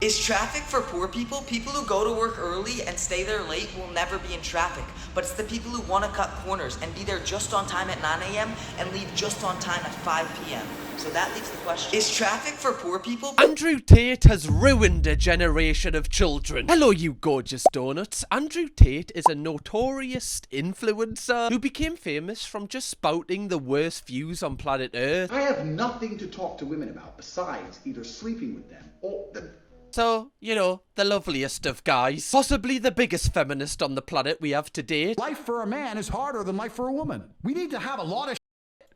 Is traffic for poor people? People who go to work early and stay there late will never be in traffic. But it's the people who want to cut corners and be there just on time at 9 a.m. and leave just on time at 5 p.m. So that leaves the question, is traffic for poor people? Andrew Tate has ruined a generation of children. Hello, you gorgeous donuts. Andrew Tate is a notorious influencer who became famous from just spouting the worst views on planet Earth. I have nothing to talk to women about besides either sleeping with them or So, you know, the loveliest of guys. Possibly the biggest feminist on the planet we have to date. Life for a man is harder than life for a woman. We need to have a lot of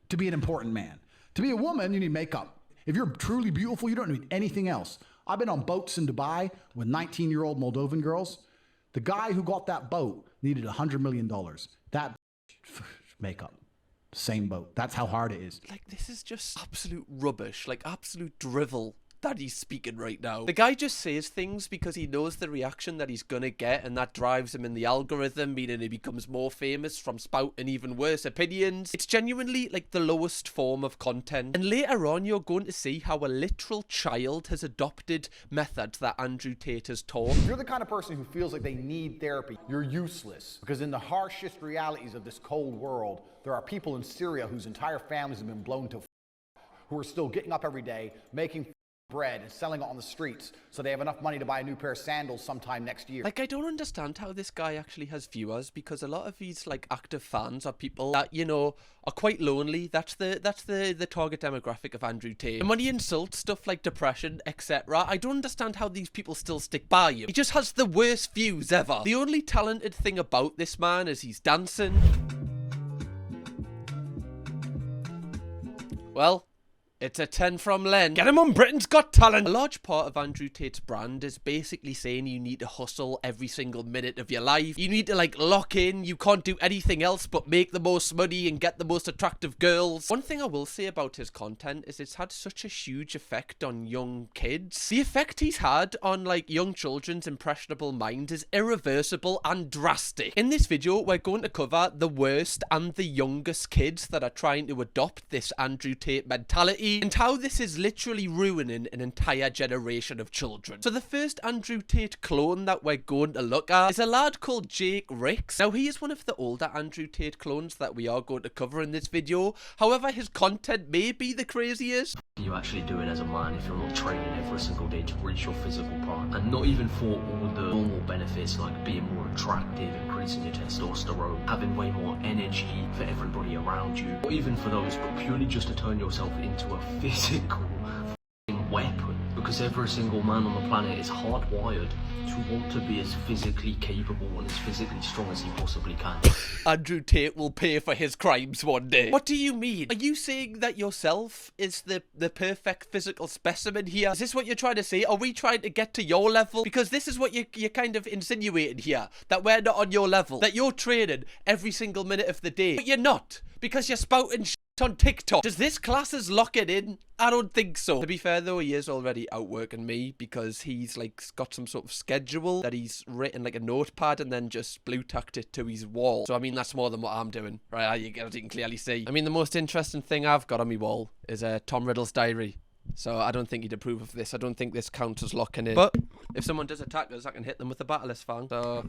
to be an important man. To be a woman, you need makeup. If you're truly beautiful, you don't need anything else. I've been on boats in Dubai with 19-year-old Moldovan girls. The guy who got that boat needed $100 million. That makeup. Same boat. That's how hard it is. Like, this is just absolute rubbish. Like, absolute drivel that he's speaking right now. The guy just says things because he knows the reaction that he's gonna get, and that drives him in the algorithm, meaning he becomes more famous from spouting even worse opinions. It's genuinely like the lowest form of content. And later on, you're going to see how a literal child has adopted methods that Andrew Tate has taught. If you're the kind of person who feels like they need therapy, you're useless. Because in the harshest realities of this cold world, there are people in Syria whose entire families have been blown to who are still getting up every day, making bread and selling it on the streets so they have enough money to buy a new pair of sandals sometime next year. Like, I don't understand how this guy actually has viewers, because a lot of these like active fans are people that, you know, are quite lonely. That's the target demographic of Andrew Tate. And when he insults stuff like depression, etc., I don't understand how these people still stick by him. He just has the worst views ever. The only talented thing about this man is he's dancing. Well, it's a 10 from Len. Get him on Britain's Got Talent. A large part of Andrew Tate's brand is basically saying you need to hustle every single minute of your life. You need to like lock in. You can't do anything else but make the most money and get the most attractive girls. One thing I will say about his content is it's had such a huge effect on young kids. The effect he's had on like young children's impressionable minds is irreversible and drastic. In this video, we're going to cover the worst and the youngest kids that are trying to adopt this Andrew Tate mentality, and how this is literally ruining an entire generation of children. So the first Andrew Tate clone that we're going to look at is a lad called Jake Ricks. Now, he is one of the older Andrew Tate clones that we are going to cover in this video. However, his content may be the craziest. What are you actually doing as a man if you're not training every single day to reach your physical prime? And not even for all the normal benefits like being more attractive, increasing your testosterone, having way more energy for everybody around you. Not even for those, but purely just to turn yourself into a physical weapon. Because every single man on the planet is hardwired to want to be as physically capable and as physically strong as he possibly can. Andrew Tate will pay for his crimes one day. What do you mean? Are you saying that yourself is the perfect physical specimen here? Is this what you're trying to say? Are we trying to get to your level? Because this is what you're kind of insinuating here, that we're not on your level, that you're training every single minute of the day. But you're not, because you're spouting shit on TikTok. Does this class as lock it in? I don't think so. To be fair though, he is already outworking me because he's like got some sort of schedule that he's written like a notepad and then just blue tacked it to his wall. So I mean, that's more than what I'm doing, right? As you can clearly see. I mean, the most interesting thing I've got on my wall is Tom Riddle's diary. So I don't think he'd approve of this. I don't think this counts as locking in. But if someone does attack us, I can hit them with the battleless fang. So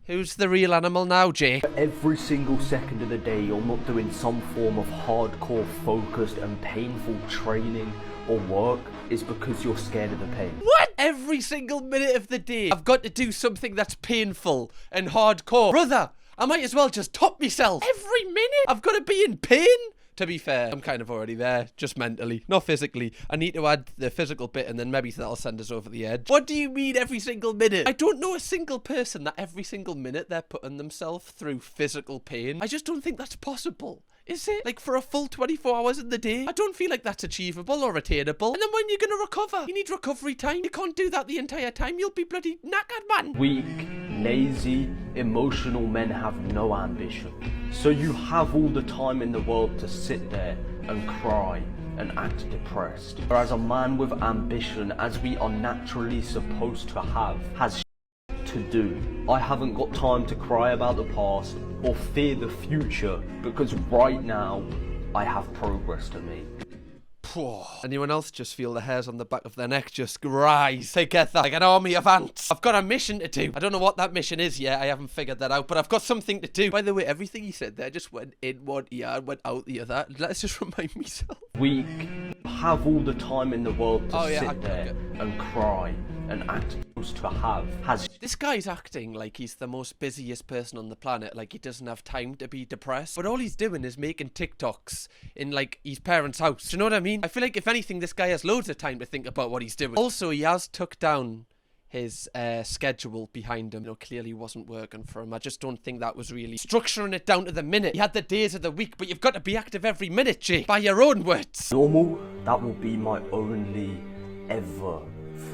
who's the real animal now, Jake? Every single second of the day, you're not doing some form of hardcore, focused and painful training or work, is because you're scared of the pain. What? Every single minute of the day, I've got to do something that's painful and hardcore. Brother, I might as well just top myself. Every minute, I've got to be in pain? To be fair, I'm kind of already there, just mentally, not physically. I need to add the physical bit and then maybe that'll send us over the edge. What do you mean every single minute? I don't know a single person that every single minute they're putting themselves through physical pain. I just don't think that's possible. Is it? Like for a full 24 hours in the day? I don't feel like that's achievable or attainable. And then when you're gonna recover? You need recovery time. You can't do that the entire time. You'll be bloody knackered, man. Weak, lazy, emotional men have no ambition. So you have all the time in the world to sit there and cry and act depressed. Whereas a man with ambition, as we are naturally supposed to have, has to do. I haven't got time to cry about the past or fear the future, because right now I have progress to make. Anyone else just feel the hairs on the back of their neck just rise together like an army of ants? I've got a mission to do. I don't know what that mission is yet. I haven't figured that out, but I've got something to do. By the way, everything he said there just went in one ear and went out the other. Let's just remind myself. We have all the time in the world to I sit there and cry and act to have. This guy's acting like he's the most busiest person on the planet, like he doesn't have time to be depressed. But all he's doing is making TikToks in like his parents' house. Do you know what I mean? I feel like if anything, this guy has loads of time to think about what he's doing. Also, he has took down his schedule behind him. You know, clearly wasn't working for him. I just don't think that was really structuring it down to the minute. He had the days of the week, but you've got to be active every minute, Jake, by your own words. Normal, that will be my only ever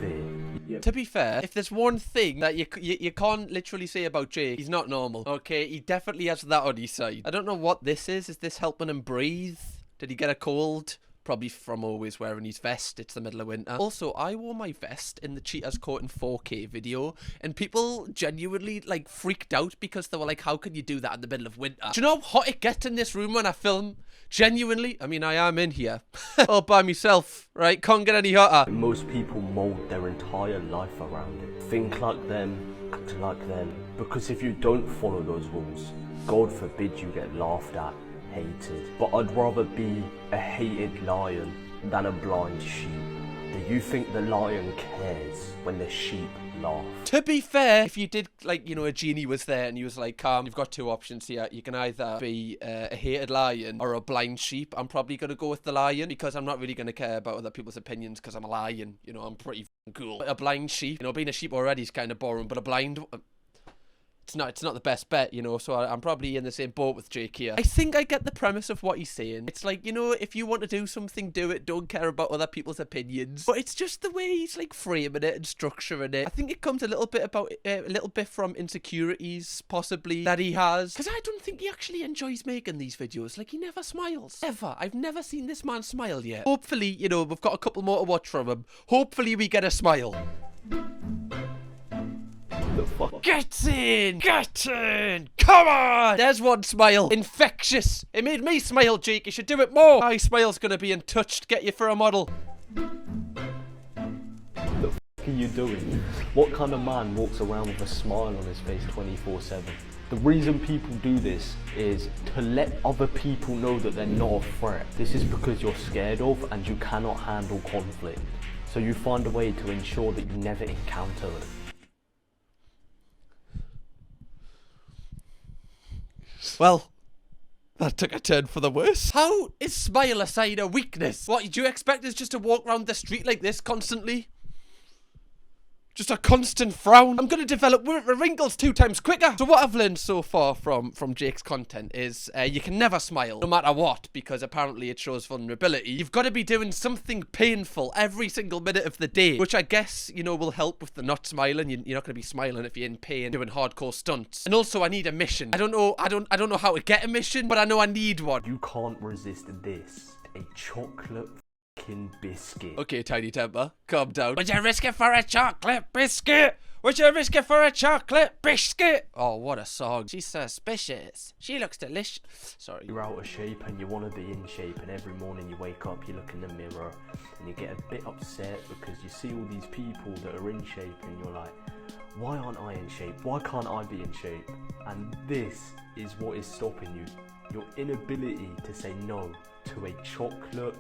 fear. To be fair, if there's one thing that you can't literally say about Jake, he's not normal. Okay, he definitely has that on his side. I don't know what this is. Is this helping him breathe? Did he get a cold? Probably from always wearing his vest. It's the middle of winter. Also, I wore my vest in the Cheetahs Caught in 4K video, and people genuinely, like, freaked out because they were like, how can you do that in the middle of winter? Do you know how hot it gets in this room when I film? Genuinely? I mean, I am in here. All by myself, right? Can't get any hotter. Most people mold their entire life around it. Think like them, act like them. Because if you don't follow those rules, God forbid you get laughed at, hated. But I'd rather be a hated lion than a blind sheep. Do you think the lion cares when the sheep laugh? To be fair, if you did, like, you know, a genie was there and he was like, you've got two options here. You can either be a hated lion or a blind sheep. I'm probably going to go with the lion because I'm not really going to care about other people's opinions because I'm a lion. You know, I'm pretty cool. But a blind sheep, you know, being a sheep already is kind of boring, but a blind... It's not the best bet, you know, so I'm probably in the same boat with Jake here. I think I get the premise of what he's saying. It's like, you know, if you want to do something, do it. Don't care about other people's opinions. But it's just the way he's, like, framing it and structuring it. I think it comes a little bit from insecurities, possibly, that he has. Because I don't think he actually enjoys making these videos. Like, he never smiles. Ever. I've never seen this man smile yet. Hopefully, you know, we've got a couple more to watch from him. Hopefully we get a smile. Get in! Get in! Come on! There's one smile. Infectious. It made me smile, Jake. You should do it more. My smile's gonna be untouched. Get you for a model. What the f*** are you doing? What kind of man walks around with a smile on his face 24/7? The reason people do this is to let other people know that they're not a threat. This is because you're scared of and you cannot handle conflict. So you find a way to ensure that you never encounter it. Well, that took a turn for the worse. How is smile a sign of weakness? What, do you expect us just to walk around the street like this constantly? Just a constant frown. I'm going to develop wrinkles 2 times quicker. So what I've learned so far from Jake's content is you can never smile, no matter what, because apparently it shows vulnerability. You've got to be doing something painful every single minute of the day, which I guess, you know, will help with the not smiling. You're not going to be smiling if you're in pain doing hardcore stunts. And also, I need a mission. I don't know how to get a mission, but I know I need one. You can't resist this. A chocolate biscuit. Okay, Tiny Temper, calm down. Would you risk it for a chocolate biscuit? Would you risk it for a chocolate biscuit? Oh, what a song. She's suspicious. She looks delicious. Sorry. You're out of shape and you want to be in shape, and every morning you wake up, you look in the mirror and you get a bit upset because you see all these people that are in shape and you're like, why aren't I in shape? Why can't I be in shape? And this is what is stopping you. Your inability to say no to a chocolate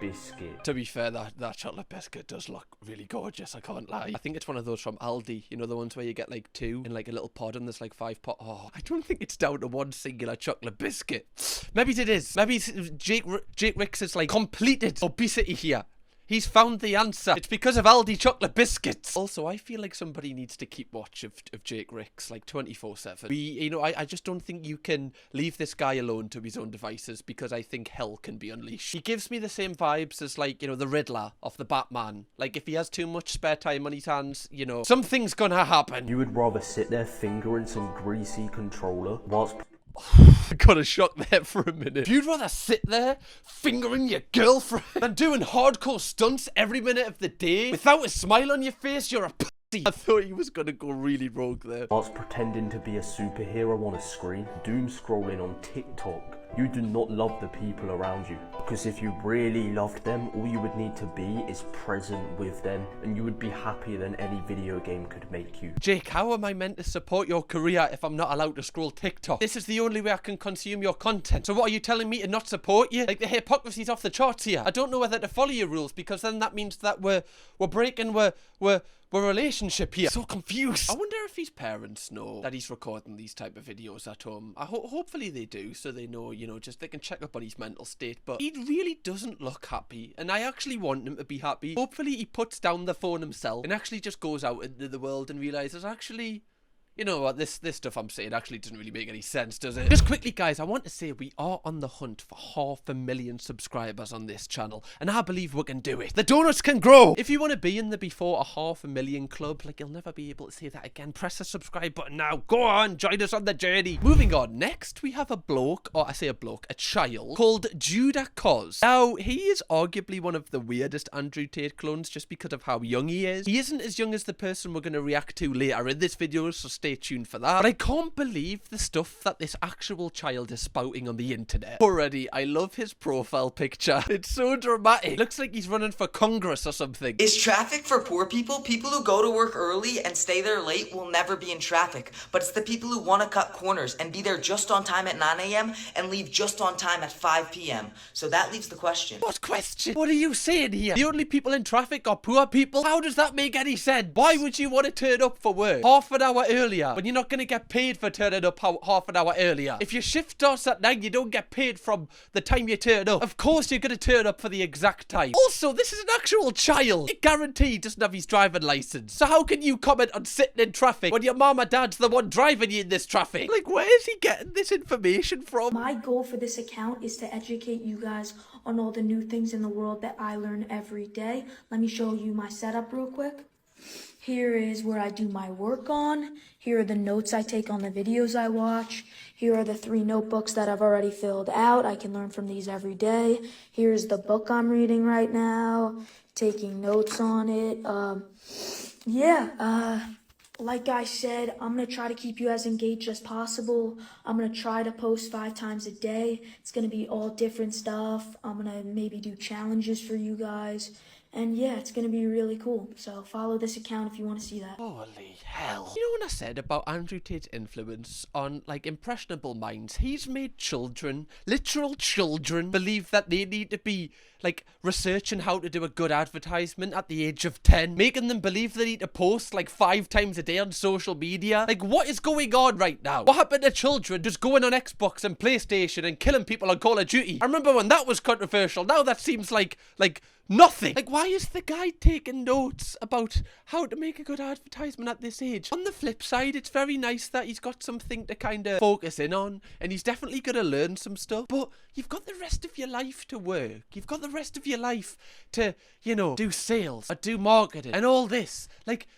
biscuit. To be fair, that chocolate biscuit does look really gorgeous, I can't lie. I think it's one of those from Aldi, you know, the ones where you get like 2 in like a little pod and there's like 5 pot. Oh, I don't think it's down to one singular chocolate biscuit. Maybe it is. Maybe Jake Ricks has like completed obesity here. He's found the answer. It's because of Aldi chocolate biscuits. Also, I feel like somebody needs to keep watch of Jake Ricks, like 24/7. You know, I just don't think you can leave this guy alone to his own devices because I think hell can be unleashed. He gives me the same vibes as, like, you know, the Riddler of the Batman. Like, if he has too much spare time on his hands, you know, something's gonna happen. You would rather sit there fingering some greasy controller whilst... I got a shock there for a minute. You'd rather sit there fingering your girlfriend than doing hardcore stunts every minute of the day without a smile on your face? You're a pussy. I thought he was gonna go really rogue there. Whilst pretending to be a superhero on a screen, doom scrolling on TikTok you do not love the people around you. Because if you really loved them, all you would need to be is present with them, and you would be happier than any video game could make you. Jake, how am I meant to support your career if I'm not allowed to scroll TikTok? This is the only way I can consume your content. So what are you telling me, to not support you? Like, the hypocrisy's off the charts here. I don't know whether to follow your rules, because then that means that we're breaking we're relationship here. So confused. I wonder if his parents know that he's recording these type of videos at home. Hopefully they do, so they know, you know, just they can check up on his mental state. But he really doesn't look happy, and I actually want him to be happy. Hopefully he puts down the phone himself and actually just goes out into the world and realizes, actually, you know what, this stuff I'm saying actually doesn't really make any sense, does it? Just quickly, guys, I want to say we are on the hunt for 500,000 subscribers on this channel, and I believe we can do it. The donuts can grow! If you want to be in the before a 500,000 club, like, you'll never be able to say that again, press the subscribe button now. Go on, join us on the journey. Moving on, next we have a bloke, or I say a bloke, a child, called Judah Cos. Now, he is arguably one of the weirdest Andrew Tate clones just because of how young he is. He isn't as young as the person we're going to react to later in this video, so stay tuned for that. But I can't believe the stuff that this actual child is spouting on the internet. Already, I love his profile picture. It's so dramatic. Looks like he's running for Congress or something. Is traffic for poor people? People who go to work early and stay there late will never be in traffic. But it's the people who want to cut corners and be there just on time at 9 a.m. and leave just on time at 5 p.m. So that leaves the question. What question? What are you saying here? The only people in traffic are poor people? How does that make any sense? Why would you want to turn up for work half an hour earlier when you're not going to get paid for turning up half an hour earlier? If your shift starts at 9, you don't get paid from the time you turn up. Of course you're going to turn up for the exact time. Also, this is an actual child. It guaranteed he doesn't have his driving license. So how can you comment on sitting in traffic when your mom or dad's the one driving you in this traffic? Like, where is he getting this information from? My goal for this account is to educate you guys on all the new things in the world that I learn every day. Let me show you my setup real quick. Here is where I do my work on. Here are the notes I take on the videos I watch. Here are the 3 notebooks that I've already filled out. I can learn from these every day. Here's the book I'm reading right now, taking notes on it. Like I said, I'm going to try to keep you as engaged as possible. I'm going to try to post 5 times a day. It's going to be all different stuff. I'm going to maybe do challenges for you guys. And yeah, it's going to be really cool. So follow this account if you want to see that. Holy hell. You know what I said about Andrew Tate's influence on, like, impressionable minds? He's made children, literal children, believe that they need to be, like, researching how to do a good advertisement at the age of 10, making them believe they need to post, like, 5 times a day on social media. Like, what is going on right now? What happened to children just going on Xbox and PlayStation and killing people on Call of Duty? I remember when that was controversial. Now that seems like nothing. Like, why is the guy taking notes about how to make a good advertisement at this age? On the flip side, it's very nice that he's got something to kind of focus in on, and he's definitely going to learn some stuff, but you've got the rest of your life to work. You've got the rest of your life to, you know, do sales or do marketing and all this. Like,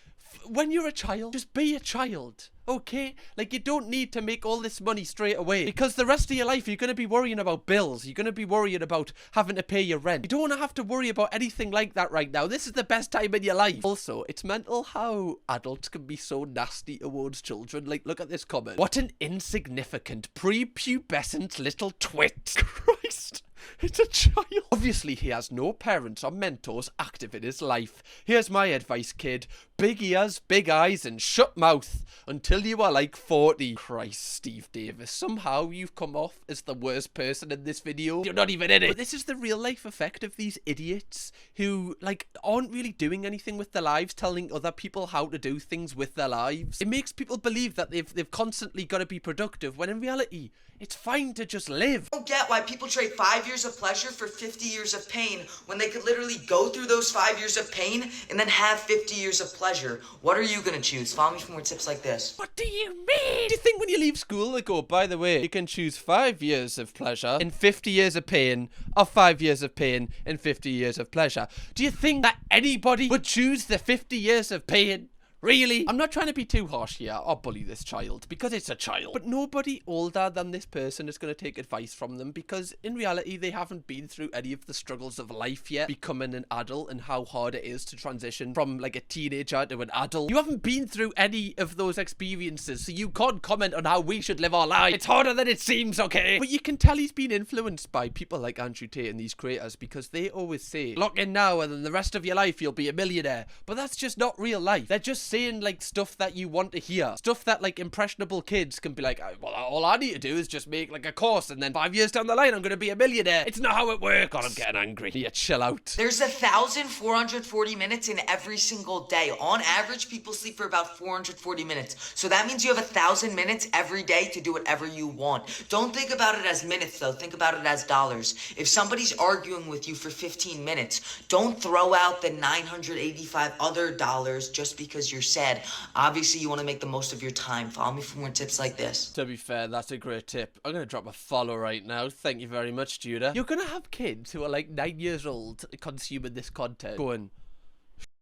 when you're a child, just be a child, okay? Like, you don't need to make all this money straight away, because the rest of your life you're going to be worrying about bills. You're going to be worrying about having to pay your rent. You don't want to have to worry about anything like that right now. This is the best time in your life. Also, it's mental how adults can be so nasty towards children. Like, look at this comment. What an insignificant prepubescent little twit. Christ. It's a child. Obviously, he has no parents or mentors active in his life. Here's my advice, kid. Big ears, big eyes, and shut mouth until you are like 40. Christ, Steve Davis. Somehow you've come off as the worst person in this video. You're not even in it. But this is the real life effect of these idiots who, like, aren't really doing anything with their lives, telling other people how to do things with their lives. It makes people believe that they've constantly got to be productive, when in reality, it's fine to just live. I don't get why people trade 5 years of pleasure for 50 years of pain when they could literally go through those 5 years of pain and then have 50 years of pleasure. What are you gonna choose? Follow me for more tips like this. What do you mean? Do you think when you leave school, like, oh, by the way, you can choose 5 years of pleasure and 50 years of pain, or 5 years of pain and 50 years of pleasure? Do you think that anybody would choose the 50 years of pain Really? I'm not trying to be too harsh here or bully this child, because it's a child. But nobody older than this person is going to take advice from them, because in reality, they haven't been through any of the struggles of life yet, becoming an adult and how hard it is to transition from like a teenager to an adult. You haven't been through any of those experiences, so you can't comment on how we should live our lives. It's harder than it seems, okay? But you can tell he's been influenced by people like Andrew Tate and these creators, because they always say, lock in now and then the rest of your life you'll be a millionaire. But that's just not real life. They're just saying like stuff that you want to hear, stuff that like impressionable kids can be like, well, all I need to do is just make like a course and then 5 years down the line I'm gonna be a millionaire. It's not how it works. God, I'm getting angry. Yeah, chill out. There's 1,440 minutes in every single day. On average, people sleep for about 440 minutes. So that means you have 1,000 minutes every day to do whatever you want. Don't think about it as minutes though, think about it as dollars. If somebody's arguing with you for 15 minutes, don't throw out the 985 other dollars just because you're sad. Obviously, you want to make the most of your time. Follow me for more tips like this. To be fair, that's a great tip. I'm going to drop a follow right now. Thank you very much, Judah. You're going to have kids who are like 9 years old consuming this content going,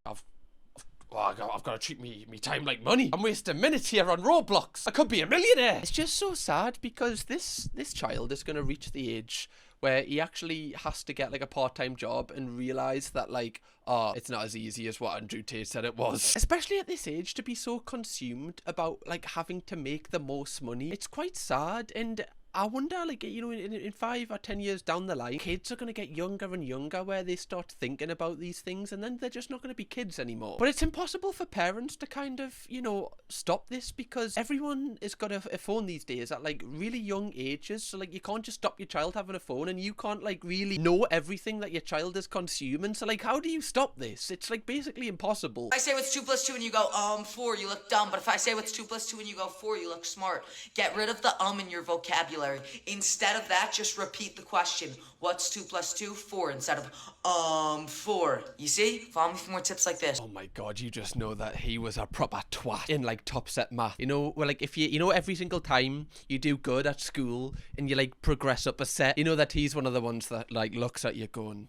I've got to treat me time like money. I'm wasting minutes here on Roblox. I could be a millionaire. It's just so sad, because this child is going to reach the age where he actually has to get like a part-time job and realize that like, oh, it's not as easy as what Andrew Tate said it was. Especially at this age, to be so consumed about like having to make the most money. It's quite sad, and I wonder, like, you know, in 5 or 10 years down the line, kids are going to get younger and younger where they start thinking about these things, and then they're just not going to be kids anymore. But it's impossible for parents to kind of, you know, stop this, because everyone has got a phone these days at, like, really young ages. So, like, you can't just stop your child having a phone, and you can't, like, really know everything that your child is consuming. So, like, how do you stop this? It's, like, basically impossible. If I say what's 2 plus 2 and you go, 4, you look dumb. But if I say what's 2 plus 2 and you go 4, you look smart. Get rid of the in your vocabulary. Instead of that, just repeat the question. What's 2 plus 2? 4 instead of 4. You see? Follow me for more tips like this. Oh my god, you just know that he was a proper twat in like top set math. You know, where like if you know every single time you do good at school and you like progress up a set, you know that he's one of the ones that like looks at you going,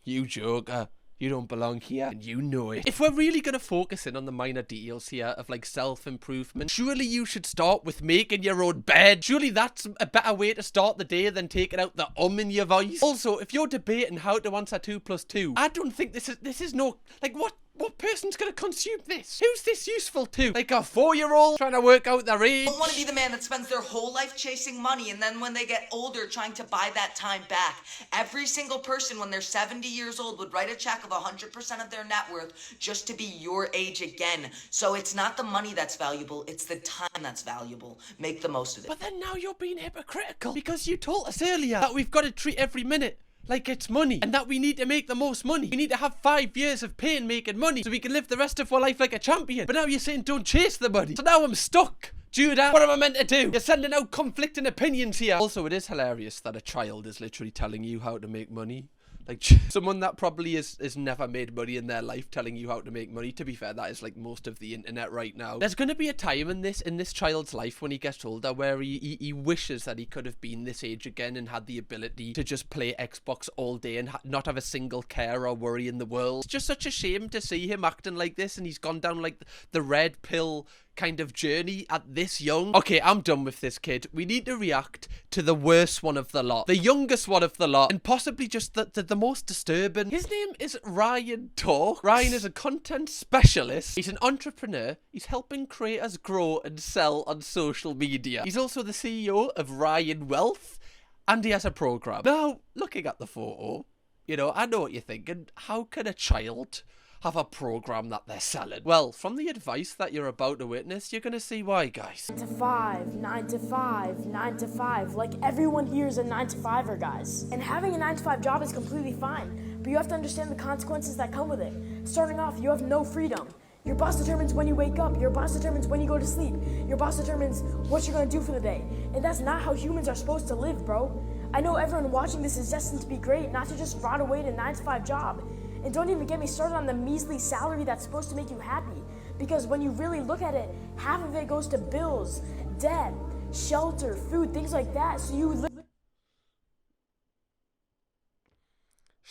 you joker. You don't belong here, and you know it. If we're really going to focus in on the minor details here of, like, self-improvement, surely you should start with making your own bed. Surely that's a better way to start the day than taking out the in your voice. Also, if you're debating how to answer 2 plus 2, I don't think this is no... Like, what person's going to consume this? Who's this useful to? Like a 4-year-old trying to work out their age? I don't want to be the man that spends their whole life chasing money and then when they get older trying to buy that time back. Every single person when they're 70 years old would write a check of 100% of their net worth just to be your age again. So it's not the money that's valuable, it's the time that's valuable. Make the most of it. But then now you're being hypocritical, because you told us earlier that we've got to treat every minute like it's money, and that we need to make the most money. We need to have 5 years of pain making money so we can live the rest of our life like a champion. But now you're saying don't chase the money. So now I'm stuck. Judah, what am I meant to do? You're sending out conflicting opinions here. Also, it is hilarious that a child is literally telling you how to make money. Like, someone that probably has never made money in their life telling you how to make money. To be fair, that is like most of the internet right now. There's going to be a time in this child's life when he gets older where he wishes that he could have been this age again and had the ability to just play Xbox all day and not have a single care or worry in the world. It's just such a shame to see him acting like this, and he's gone down like the red pill kind of journey at this young. Okay, I'm done with this kid. We need to react to the worst one of the lot, the youngest one of the lot, and possibly just the most disturbing. His name is Ryan Talk. Ryan is a content specialist. He's an entrepreneur. He's helping creators grow and sell on social media. He's also the CEO of Ryan Wealth, and he has a program. Now, looking at the photo, you know, I know what you're thinking. How can a child have a program that they're selling? Well, from the advice that you're about to witness, you're gonna see why, guys. 9 to 5, 9 to 5, 9 to 5. Like, everyone here is a 9 to 5er, guys. And having a 9 to 5 job is completely fine, but you have to understand the consequences that come with it. Starting off, you have no freedom. Your boss determines when you wake up. Your boss determines when you go to sleep. Your boss determines what you're gonna do for the day. And that's not how humans are supposed to live, bro. I know everyone watching this is destined to be great, not to just rot away in a 9 to 5 job. And don't even get me started on the measly salary that's supposed to make you happy. Because when you really look at it, half of it goes to bills, debt, shelter, food, things like that. So you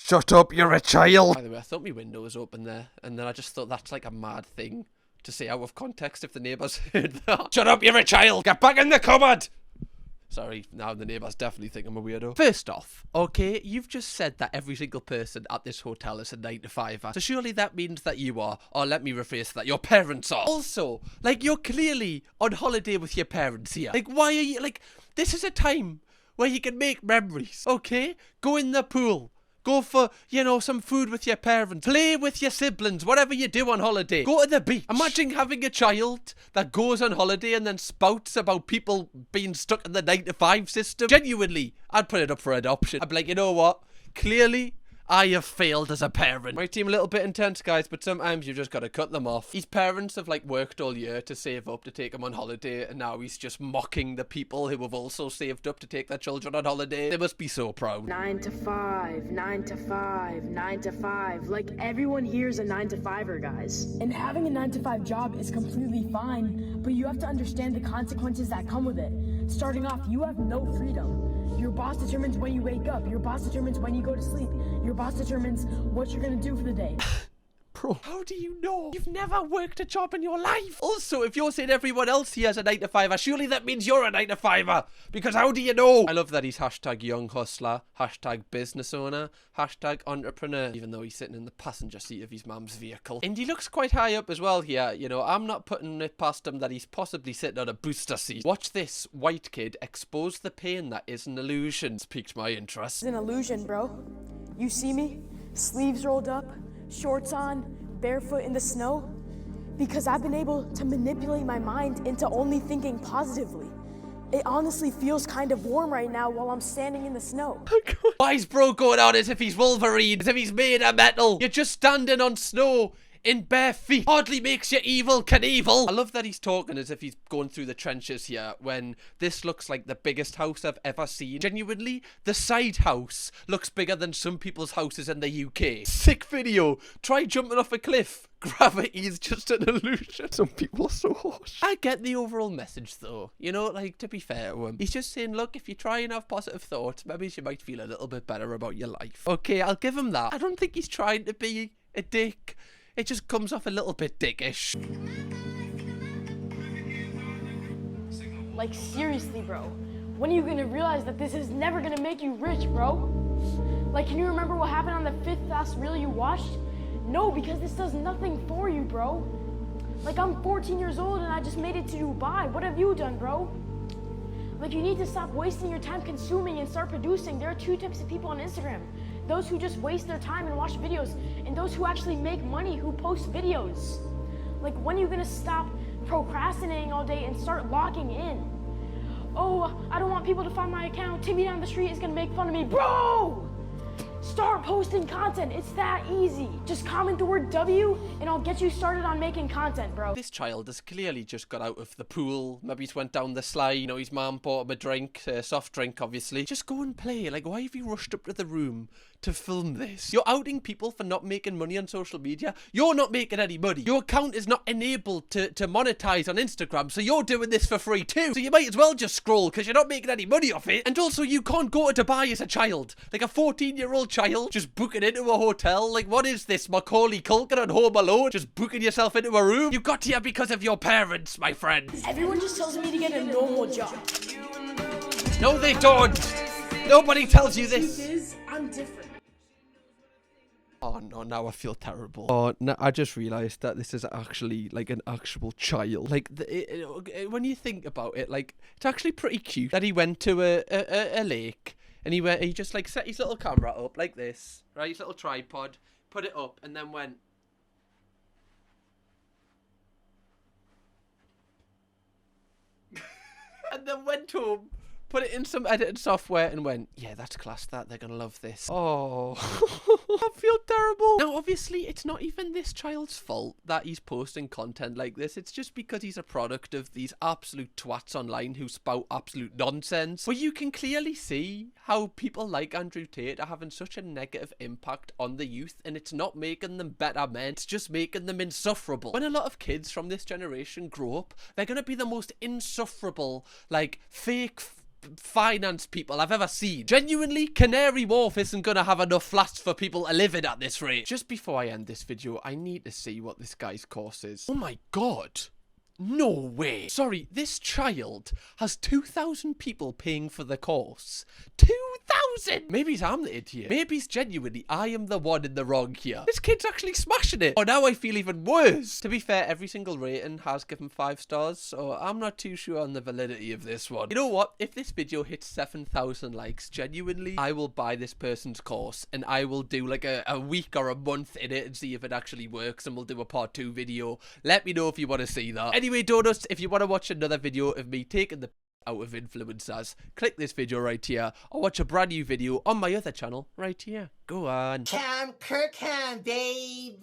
Shut up, you're a child. By the way, I thought my window was open there, and then I just thought that's like a mad thing to say out of context if the neighbours heard that. Shut up, you're a child. Get back in the cupboard. Sorry, now the neighbours definitely think I'm a weirdo. First off, okay, you've just said that every single person at this hotel is a 9-to-5er. So surely that means that you are, or let me rephrase that, your parents are. Also, like, you're clearly on holiday with your parents here. Like, why are you, like, this is a time where you can make memories, okay? Go in the pool. Go for, you know, some food with your parents. Play with your siblings, whatever you do on holiday. Go to the beach. Imagine having a child that goes on holiday and then spouts about people being stuck in the 9-to-5 system. Genuinely, I'd put it up for adoption. I'd be like, you know what? Clearly, I have failed as a parent. Might seem a little bit intense, guys, but sometimes you've just got to cut them off. His parents have, like, worked all year to save up to take him on holiday, and now he's just mocking the people who have also saved up to take their children on holiday. They must be so proud. 9 to 5, 9 to 5, 9 to 5. Like, everyone here is a 9-to-5er, guys. And having a 9-to-5 job is completely fine, but you have to understand the consequences that come with it. Starting off, you have no freedom. Your boss determines when you wake up. Your boss determines when you go to sleep. Your boss determines what you're gonna do for the day. Bro, how do you know? You've never worked a job in your life. Also, if you're saying everyone else here has a 9-to-5er, surely that means you're a 9-to-5er. Because how do you know? I love that he's hashtag young hustler, hashtag business owner, hashtag entrepreneur, even though he's sitting in the passenger seat of his mum's vehicle. And he looks quite high up as well here. You know, I'm not putting it past him that he's possibly sitting on a booster seat. Watch this white kid expose the pain that is an illusion. It's piqued my interest. It's an illusion, bro. You see me? Sleeves rolled up, shorts on, barefoot in the snow, because I've been able to manipulate my mind into only thinking positively. It honestly feels kind of warm right now while I'm standing in the snow. Why is bro going on as if he's Wolverine, as if he's made of metal? You're just standing on snow in bare feet. Hardly makes you evil Knievel. I love that he's talking as if he's going through the trenches here when this looks like the biggest house I've ever seen. Genuinely, the side house looks bigger than some people's houses in the UK. Sick video. Try jumping off a cliff. Gravity is just an illusion. Some people are so harsh. I get the overall message though. You know, like, to be fair to him, he's just saying, look, if you try and have positive thoughts, maybe you might feel a little bit better about your life. Okay, I'll give him that. I don't think he's trying to be a dick. It just comes off a little bit dickish. Like, seriously, bro. When are you gonna realize that this is never gonna make you rich, bro? Like, can you remember what happened on the 5th last reel you watched? No, because this does nothing for you, bro. Like, I'm 14 years old and I just made it to Dubai. What have you done, bro? Like, you need to stop wasting your time consuming and start producing. There are two types of people on Instagram. Those who just waste their time and watch videos, and those who actually make money who post videos. Like, when are you gonna stop procrastinating all day and start locking in? Oh, I don't want people to find my account. Timmy down the street is gonna make fun of me. Bro! Start posting content. It's that easy. Just comment the word W and I'll get you started on making content, bro. This child has clearly just got out of the pool. Maybe he's went down the slide. You know, his mom bought him a drink, a soft drink, obviously. Just go and play. Like, why have you rushed up to the room to film this? You're outing people for not making money on social media. You're not making any money. Your account is not enabled to monetize on Instagram, so you're doing this for free too. So you might as well just scroll because you're not making any money off it. And also, you can't go to Dubai as a child. Like a 14-year-old child just booking into a hotel. Like, what is this, Macaulay Culkin on Home Alone? Just booking yourself into a room? You got here because of your parents, my friend. Everyone just tells me to get a normal job. No, they don't. Nobody tells you this. Truth is, I'm different. Oh no, now I feel terrible. Oh, no, I just realised that this is actually like an actual child. Like, when you think about it, like, it's actually pretty cute that he went to a lake and he just like set his little camera up like this, right? His little tripod, put it up, and then went. And then went home, put it in some editing software and went, yeah, that's class, that. They're gonna love this. Oh, I feel terrible. Now, obviously, it's not even this child's fault that he's posting content like this. It's just because he's a product of these absolute twats online who spout absolute nonsense. But you can clearly see how people like Andrew Tate are having such a negative impact on the youth, and it's not making them better men. It's just making them insufferable. When a lot of kids from this generation grow up, they're gonna be the most insufferable, like, fake finance people I've ever seen. Genuinely, Canary Wharf isn't gonna have enough flats for people to live in at this rate. Just before I end this video, I need to see what this guy's course is. Oh my god. No way. Sorry, this child has 2,000 people paying for the course. 2,000! Maybe I'm the idiot. Maybe genuinely I am the one in the wrong here. This kid's actually smashing it. Oh, now I feel even worse. To be fair, every single rating has given 5 stars, so I'm not too sure on the validity of this one. You know what? If this video hits 7,000 likes, genuinely, I will buy this person's course and I will do like a week or a month in it and see if it actually works, and we'll do a part 2 video. Let me know if you want to see that. Anyway, Donuts, if you want to watch another video of me taking the out of influencers, click this video right here, or watch a brand new video on my other channel right here. Go on. Kirkham, baby.